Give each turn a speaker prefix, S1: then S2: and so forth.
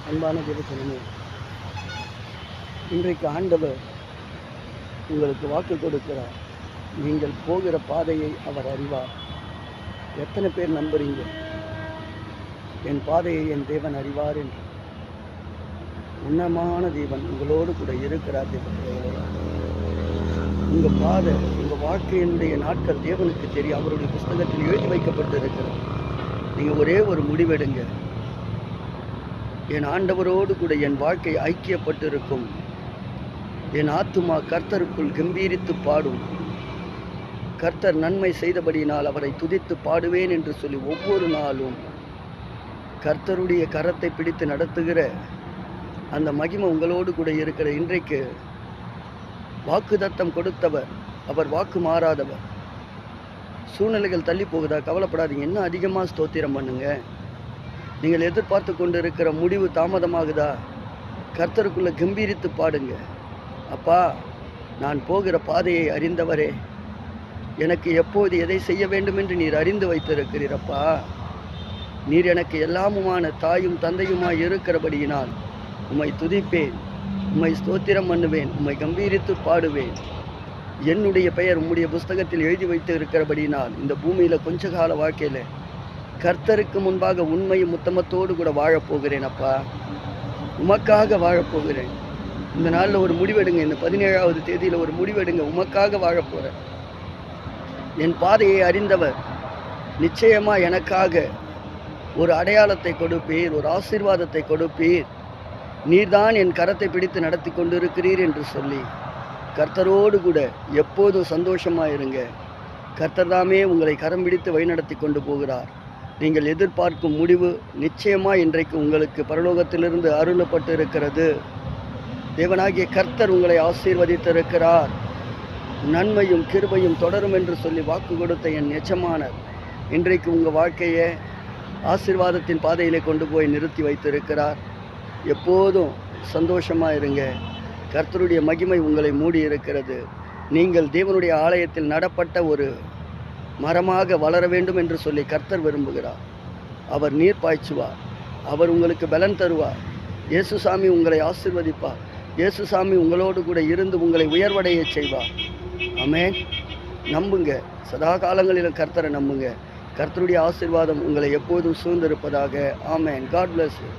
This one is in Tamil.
S1: அன்பான தேவஜனமே, இன்றைக்கு ஆண்டவர் உங்களுக்கு வாக்கு கொடுக்கிறார். நீங்கள் போகிற பாதையை அவர் அறிவார். எத்தனை பேர் நம்புறீங்க? என் பாதையை என் தேவன் அறிவார் என்று. உன்னதமான தேவன் உங்களோடு கூட இருக்கிறார். உங்கள் பாதை, உங்கள் வாழ்க்கையினுடைய நாட்கள் தேவனுக்கு தெரியும். அவருடைய புஸ்தகத்தில் எழுதி வைக்கப்பட்டு இருக்கிறது. நீங்கள் ஒரே ஒரு முடிவெடுங்க. என் ஆண்டவரோடு கூட என் வாழ்க்கை ஐக்கியப்பட்டிருக்கும். என் ஆத்துமா கர்த்தருக்குள் கம்பீரித்து பாடும். கர்த்தர் நன்மை செய்தபடியினால் அவரை துதித்து பாடுவேன் என்று சொல்லி ஒவ்வொரு நாளும் கர்த்தருடைய கரத்தை பிடித்து நடத்துகிற அந்த மகிமை உங்களோடு கூட இருக்கிற இன்றைக்கு வாக்குத்தத்தம் கொடுத்தவர், அவர் வாக்கு மாறாதவர். சூழ்நிலைகள் தள்ளி போகுதா? கவலைப்படாதீங்க. இன்னும் அதிகமாக ஸ்தோத்திரம் பண்ணுங்க. நீங்கள் எதிர்பார்த்து கொண்டு இருக்கிற முடிவு தாமதமாகுதா? கர்த்தருக்குள்ளே கம்பீரித்து பாடுங்க. அப்பா, நான் போகிற பாதையை அறிந்தவரே, எனக்கு எப்போது எதை செய்ய வேண்டும் என்று நீர் அறிந்து வைத்திருக்கிறீரப்பா. நீர் எனக்கு எல்லாமுமான தாயும் தந்தையுமாய் இருக்கிறபடியினால் உம்மை துதிப்பேன், உம்மை ஸ்தோத்திரம் பண்ணுவேன், உம்மை கம்பீரித்து பாடுவேன். என்னுடைய பெயர் உம்முடைய புஸ்தகத்தில் எழுதி வைத்து இருக்கிறபடியினால் இந்த பூமியில் கொஞ்ச கால வாழ்க்கையில் கர்த்தருக்கு முன்பாக உண்மையும் உத்தமத்தோடு கூட வாழப்போகிறேன். அப்பா, உமக்காக வாழப்போகிறேன். இந்த நாளில் ஒரு முடிவெடுங்க. இந்த 17ஆவது தேதியில் ஒரு முடிவெடுங்க. உமக்காக வாழப்போகிறேன். என் பாதையை அறிந்தவர் நிச்சயமாக எனக்காக ஒரு அடையாளத்தை கொடுப்பீர், ஒரு ஆசீர்வாதத்தை கொடுப்பீர். நீர்தான் என் கரத்தை பிடித்து நடத்தி கொண்டிருக்கிறீர் என்று சொல்லி கர்த்தரோடு கூட எப்போதும் சந்தோஷமாக இருங்க. கர்த்தர் தாமே உங்களை கரம் பிடித்து வழிநடத்தி கொண்டு போகிறார். நீங்கள் எதிர்பார்க்கும் முடிவு நிச்சயமாக இன்றைக்கு உங்களுக்கு பரலோகத்திலிருந்து அருளப்பட்டு இருக்கிறது. தேவனாகிய கர்த்தர் உங்களை ஆசீர்வதித்திருக்கிறார். நன்மையும் கிருபையும் தொடரும் என்று சொல்லி வாக்கு கொடுத்த என் எஜமானர் இன்றைக்கு உங்கள் வாழ்க்கையை ஆசீர்வாதத்தின் பாதையிலே கொண்டு போய் நிறுத்தி வைத்திருக்கிறார். எப்போதும் சந்தோஷமாக இருங்க. கர்த்தருடைய மகிமை உங்களை மூடி இருக்கிறது. நீங்கள் தேவனுடைய ஆலயத்தில் நடப்பட்ட ஒரு மரமாக வளர வேண்டும் என்று சொல்லி கர்த்தர் விரும்புகிறார். அவர் நீர் பாய்ச்சுவார். அவர் உங்களுக்கு பலன் தருவார். இயேசுசாமி உங்களை ஆசீர்வதிப்பார். இயேசுசாமி உங்களோடு கூட இருந்து உங்களை உயர்வடைய செய்வார். ஆமென். நம்புங்க. சதா காலங்களிலும் கர்த்தரை நம்புங்க. கர்த்தருடைய ஆசீர்வாதம் உங்களை எப்போதும் சூழ்ந்திருப்பதாக. ஆமென். God bless you.